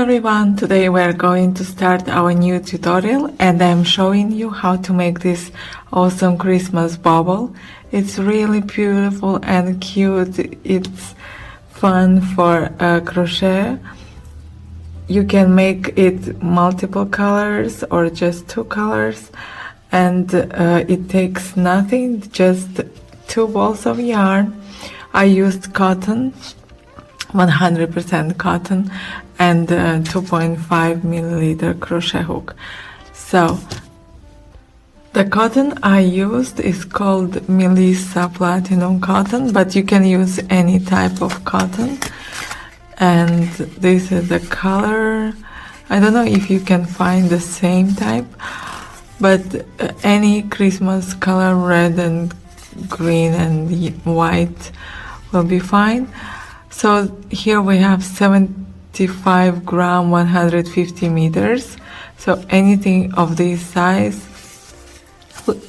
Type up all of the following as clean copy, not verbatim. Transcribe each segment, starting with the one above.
everyone, today we're going to start our new tutorial and I'm showing you how to make this awesome Christmas bauble. It's really beautiful and cute. It's fun for crochet. You can make it multiple colors or just 2 colors, and it takes nothing, just 2 balls of yarn. I used cotton, 100% cotton, and 2.5 milliliter crochet hook. So the cotton I used is called Melissa Platinum cotton, but you can use any type of cotton. And this is the color. I don't know if you can find the same type, but any Christmas color, red and green and white will be fine. So here we have 75 gram, 150 meters. So anything of this size.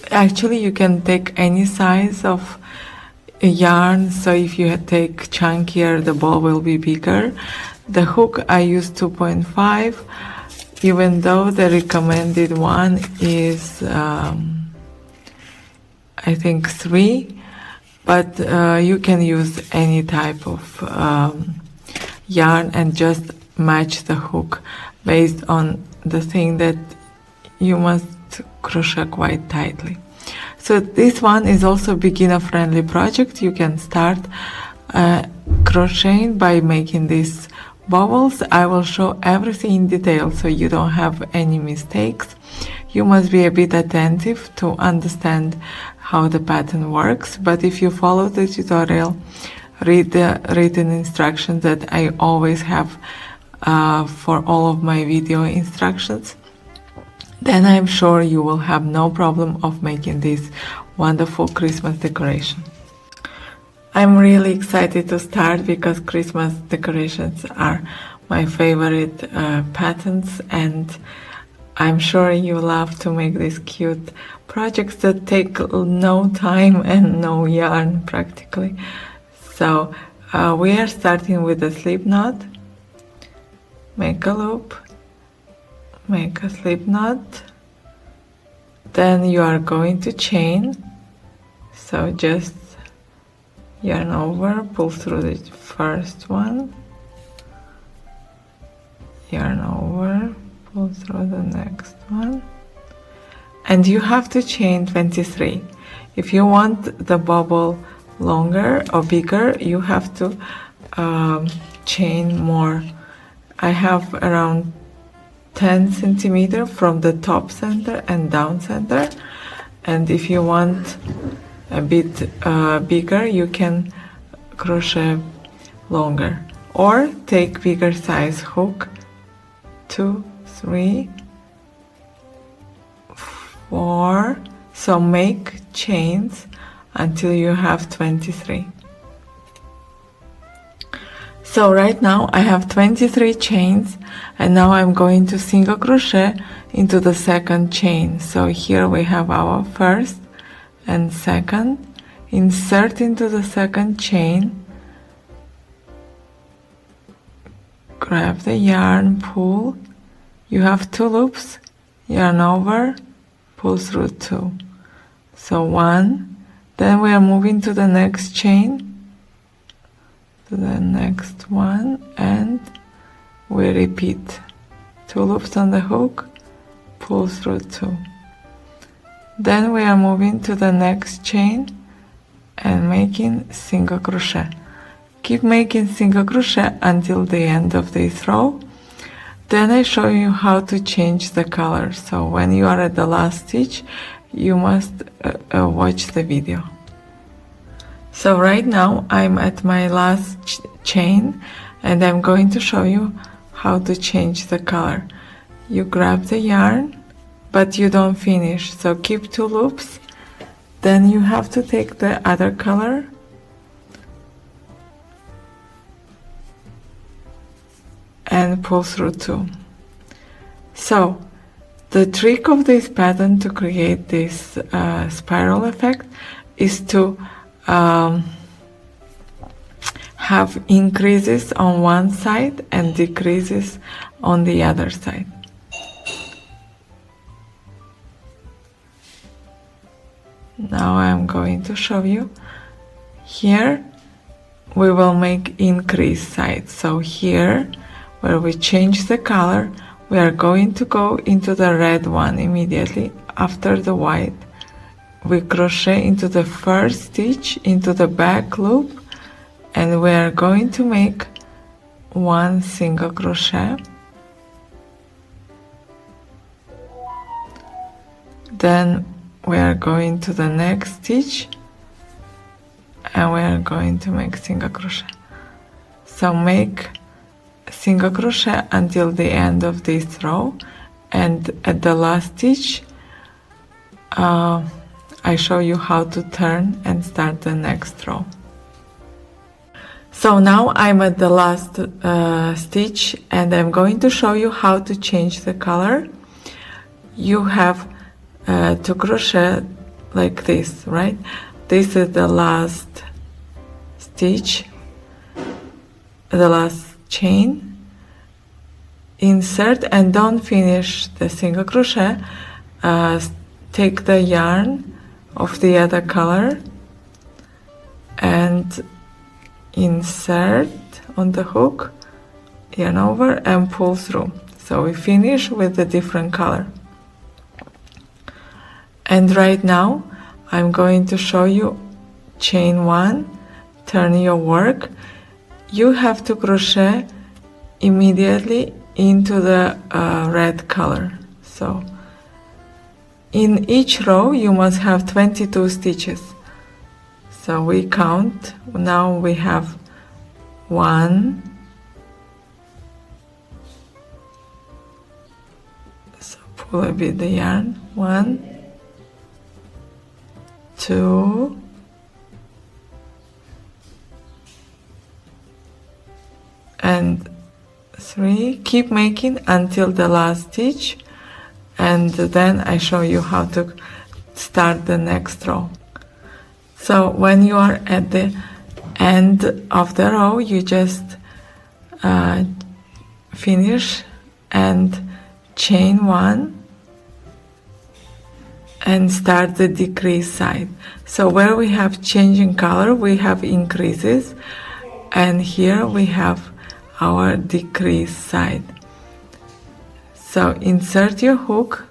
Actually, you can take any size of yarn. So if you take chunkier, the ball will be bigger. The hook I used 2.5, even though the recommended one is I think 3. But you can use any type of yarn and just match the hook based on the thing that you must crochet quite tightly. So this one is also beginner friendly project. You can start crocheting by making these baubles. I will show everything in detail so you don't have any mistakes. You must be a bit attentive to understand how the pattern works, but if you follow the tutorial, read the written instructions that I always have for all of my video instructions, then I'm sure you will have no problem of making this wonderful Christmas decoration. I'm really excited to start because Christmas decorations are my favorite patterns, and I'm sure you love to make these cute projects that take no time and no yarn practically. So we are starting with a slip knot. Make a loop, make a slip knot, then you are going to chain. So just yarn over, pull through the first one, yarn over, pull through the next one, and you have to chain 23. If you want the bauble longer or bigger, you have to chain more. I have around 10 centimeter from the top center and down center, and if you want a bit bigger, you can crochet longer or take bigger size hook. 2, 3, 4. So make chains until you have 23. So right now I have 23 chains, and now I'm going to single crochet into the second chain. So here we have our first and second. Insert into the second chain, grab the yarn, pull. You have 2 loops, yarn over, pull through 2. So 1, then we are moving to the next chain, to the next one, and we repeat 2 loops on the hook, pull through 2. Then we are moving to the next chain and making single crochet. Keep making single crochet until the end of this row. Then I show you how to change the color. So when you are at the last stitch, you must watch the video. So right now I'm at my last chain, and I'm going to show you how to change the color. You grab the yarn, but you don't finish. So keep 2 loops. Then you have to take the other color and pull through 2. So the trick of this pattern to create this spiral effect is to have increases on one side and decreases on the other side. Now I'm going to show you. Here we will make increase side. So here where we change the color, we are going to go into the red one immediately after the white. We crochet into the first stitch into the back loop, and we are going to make one single crochet. Then we are going to the next stitch and we are going to make single crochet. So make single crochet until the end of this row, and at the last stitch I show you how to turn and start the next row. So now I'm at the last stitch, and I'm going to show you how to change the color. You have to crochet like this, right? This is the last stitch, the last chain. Insert and don't finish the single crochet. Take the yarn of the other color and insert on the hook, yarn over and pull through. So we finish with a different color. And right now I'm going to show you chain 1, turn your work. You have to crochet immediately into the red color. So in each row you must have 22 stitches. So we count. Now we have 1, so pull a bit the yarn, 1, 2, 3. Keep making until the last stitch, and then I show you how to start the next row. So when you are at the end of the row, you just finish and chain 1 and start the decrease side. So where we have changing color, we have increases, and here we have our decrease side. So insert your hook.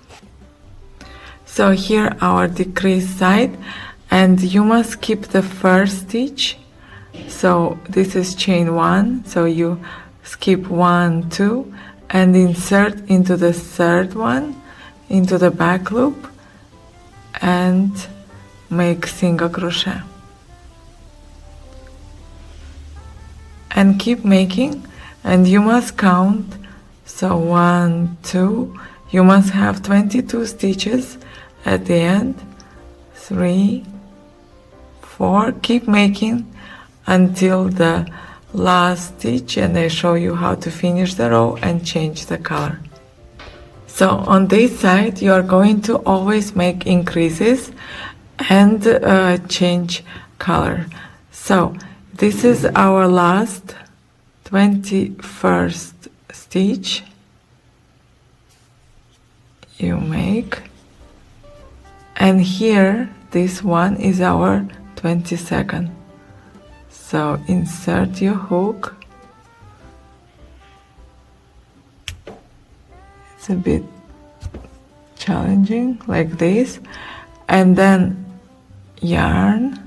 So here our decrease side, and you must keep the first stitch. So this is chain 1, so you skip 1, 2 and insert into the third one into the back loop and make single crochet and keep making, and you must count. So 1, 2, you must have 22 stitches at the end, 3, 4, keep making until the last stitch, and I show you how to finish the row and change the color. So on this side you are going to always make increases and change color. So this is our last 21st stitch you make, and here this one is our 22nd. So insert your hook. It's a bit challenging like this, and then yarn,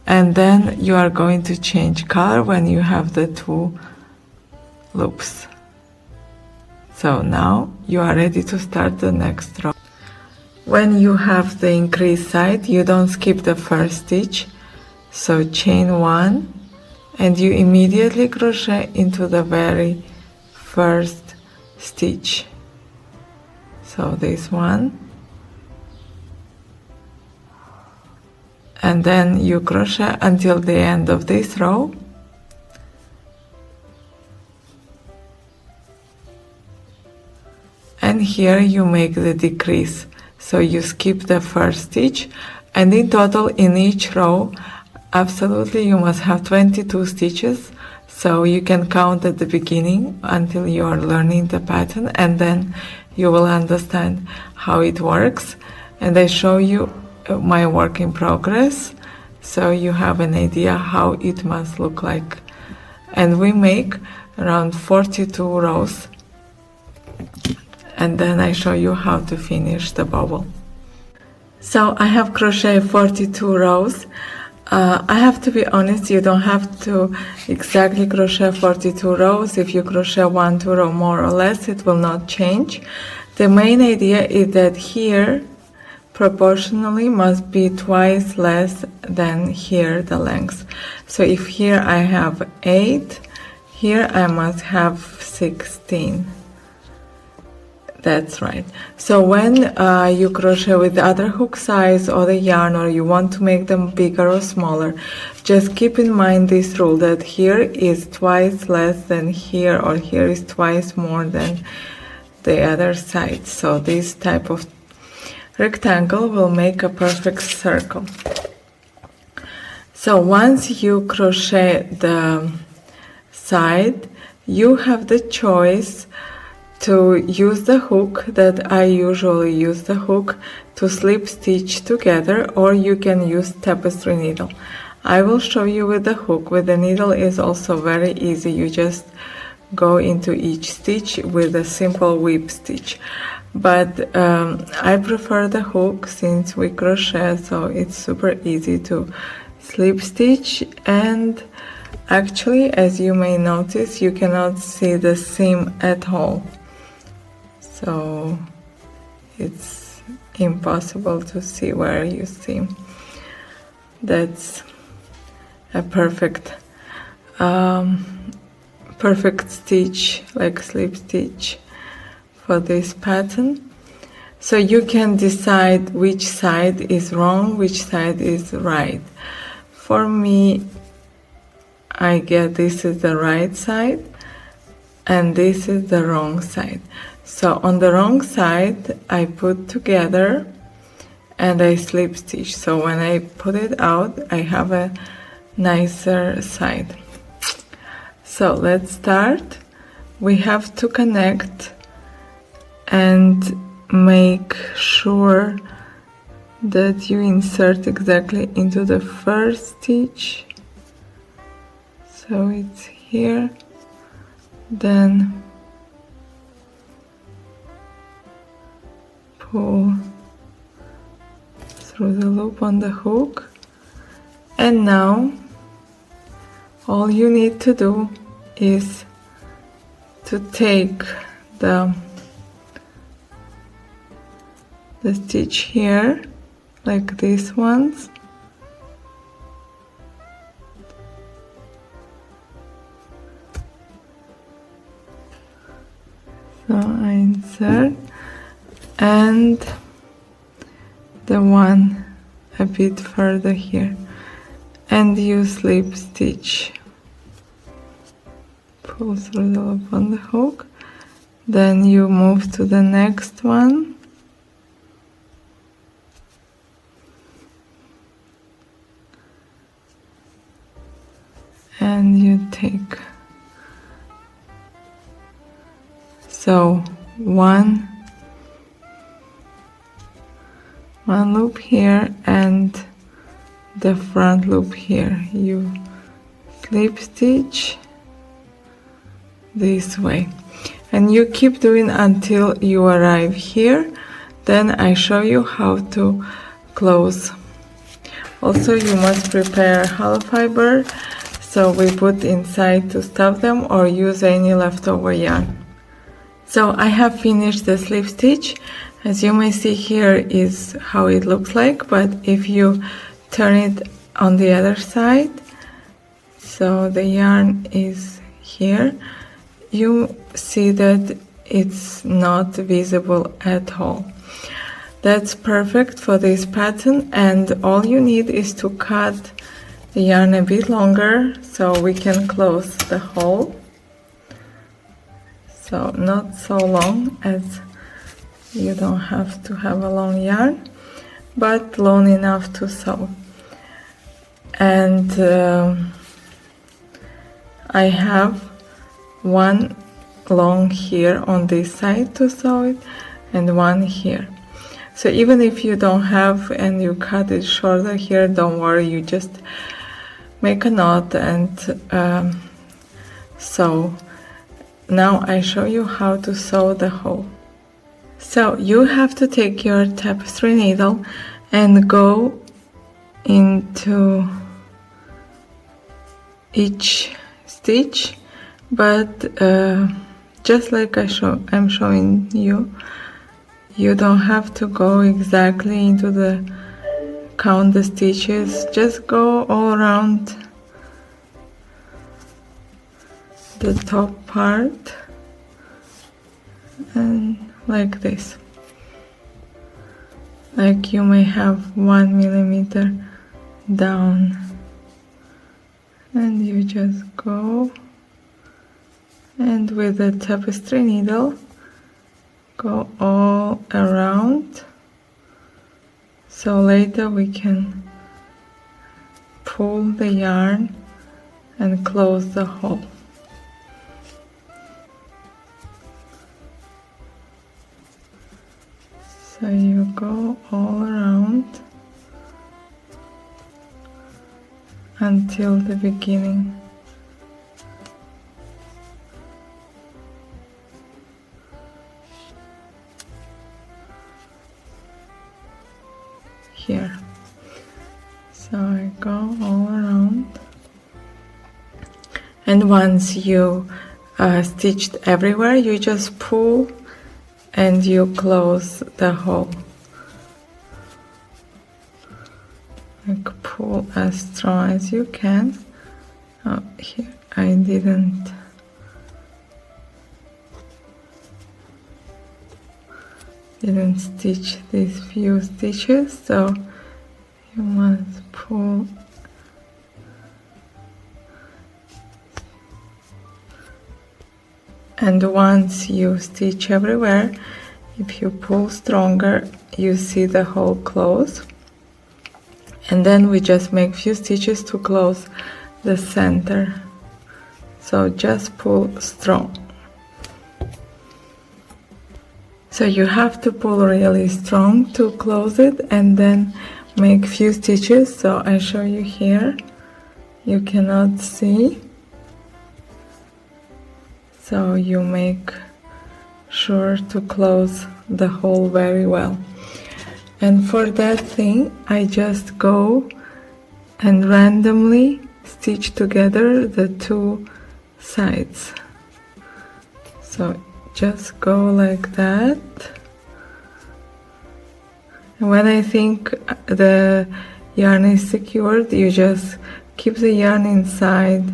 and then you are going to change color when you have the 2 loops. So now you are ready to start the next row. When you have the increase side, you don't skip the first stitch. So chain 1 and you immediately crochet into the very first stitch. So this one, and then you crochet until the end of this row, and here you make the decrease. So you skip the first stitch, and in total in each row absolutely you must have 22 stitches. So you can count at the beginning until you are learning the pattern, and then you will understand how it works. And I show you my work in progress, so you have an idea how it must look like. And we make around 42 rows, and then I show you how to finish the bauble. So I have crocheted 42 rows. I have to be honest, you don't have to exactly crochet 42 rows. If you crochet 1-2 rows more or less, it will not change. The main idea is that here proportionally must be twice less than here the length. So if here I have 8, here I must have 16. That's right. So when you crochet with the other hook size or the yarn, or you want to make them bigger or smaller, just keep in mind this rule that here is twice less than here, or here is twice more than the other side. So this type of rectangle will make a perfect circle. So once you crochet the side, you have the choice to use the hook that I usually use the hook to slip stitch together, or you can use tapestry needle. I will show you with the hook. With the needle is also very easy. You just go into each stitch with a simple whip stitch. But I prefer the hook since we crochet, so it's super easy to slip stitch. And actually, as you may notice, you cannot see the seam at all. So it's impossible to see where you seam. That's a perfect stitch, like slip stitch for this pattern. So you can decide which side is wrong, which side is right. For me, I get this is the right side and this is the wrong side. So on the wrong side, I put together and I slip stitch. So when I put it out, I have a nicer side. So let's start. We have to connect and make sure that you insert exactly into the first stitch. So it's here, then pull through the loop on the hook, and now all you need to do is to take the stitch here, like these ones, so I insert, and the one a bit further here, and you slip stitch, pull through the loop on the hook, then you move to the next one, and you take, so one loop here and the front loop here, you slip stitch this way, and you keep doing until you arrive here. Then I show you how to close. Also, you must prepare hollow fiber, so we put inside to stuff them, or use any leftover yarn. So I have finished the slip stitch. As you may see, here is how it looks like, but if you turn it on the other side, so the yarn is here, you see that it's not visible at all. That's perfect for this pattern, and all you need is to cut the yarn a bit longer so we can close the hole. So not so long, as you don't have to have a long yarn, but long enough to sew. And I have one long here on this side to sew it and one here. So even if you don't have and you cut it shorter here, don't worry, you just make a knot and sew. Now I show you how to sew the hole. So you have to take your tapestry needle and go into each stitch, but just like I'm showing you, you don't have to go exactly into the count the stitches, just go all around the top part and like this, like you may have 1 millimeter down, and you just go and with the tapestry needle go all around, so later we can pull the yarn and close the hole. So you go all around until the beginning. Here. So I go all around, and once you stitched everywhere, you just pull and you close the hole. Like pull as strong as you can. Oh, here I didn't stitch these few stitches, so you must pull and once you stitch everywhere, if you pull stronger, you see the hole close, and then we just make few stitches to close the center, so just pull strong. So you have to pull really strong to close it and then make few stitches. So I show you here, you cannot see, so you make sure to close the hole very well. And for that thing I just go and randomly stitch together the two sides. So just go like that. And when I think the yarn is secured, you just keep the yarn inside.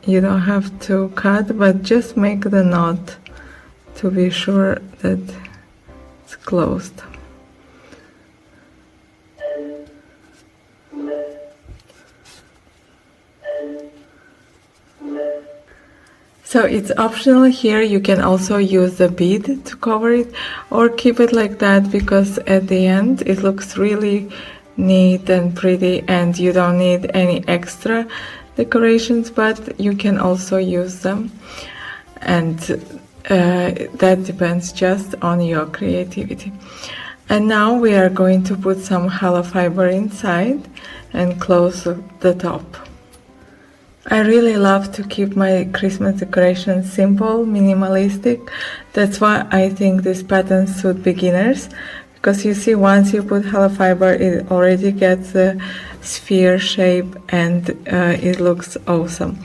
You don't have to cut, but just make the knot to be sure that it's closed. So it's optional here, you can also use the bead to cover it or keep it like that, because at the end it looks really neat and pretty and you don't need any extra decorations, but you can also use them, and that depends just on your creativity. And now we are going to put some hollow fiber inside and close the top. I really love to keep my Christmas decorations simple, minimalistic. That's why I think this pattern suits beginners, because you see, once you put hollow fiber, it already gets the sphere shape and it looks awesome.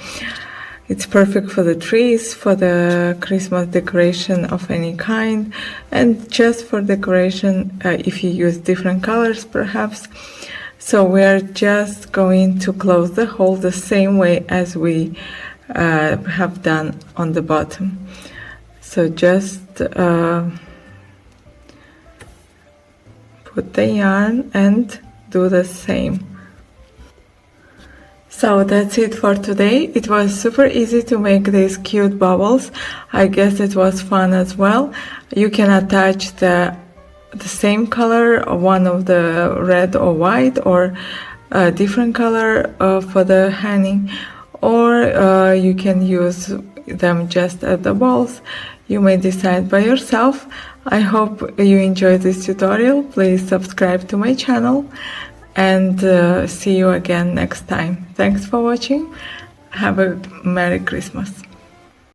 It's perfect for the trees, for the Christmas decoration of any kind, and just for decoration if you use different colors perhaps. So we're just going to close the hole the same way as we have done on the bottom. So just put the yarn and do the same. So that's it for today. It was super easy to make these cute baubles. I guess it was fun as well. You can attach the same color, one of the red or white, or a different color for the hanging, or you can use them just as the balls. You may decide by yourself. I hope you enjoyed this tutorial. Please subscribe to my channel, and see you again next time. Thanks for watching. Have a Merry Christmas.